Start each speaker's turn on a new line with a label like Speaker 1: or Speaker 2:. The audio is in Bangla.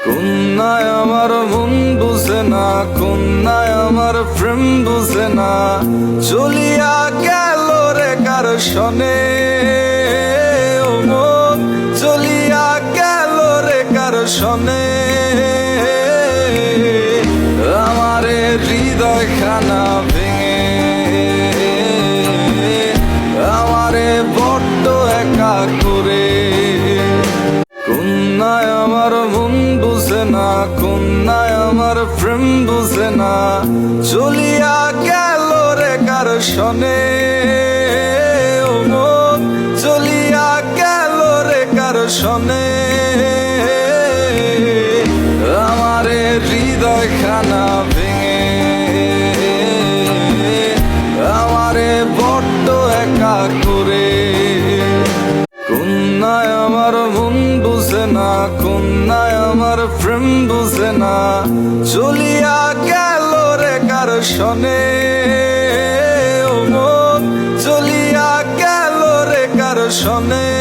Speaker 1: কন্যায় আমার মন বুঝে না, কন্যায় আমার প্রেম বুঝে না, চলিয়া গেল রে কার শনে, ও মন চলিয়া গেল রে কার শনে। আমারে হৃদয় খানা ভেঙে আমারে বড্ড একা করে। কন্যায় আমার মন বুঝে না, কন্যায় আমার প্রেম বুঝে না, চলিয়া গেল রে কার শনে, ও মন চলিয়া গেল রে কার শনে। আমারে হৃদয় খানা ভেঙে আমারে বড্ড একা করে। কন্যায় আমার মন বুঝে না, কন্যায় আমার প্রেম বুঝে না, চলিয়া গেল রে কার শনে, ও মন চলিয়া গেল রে কার শনে।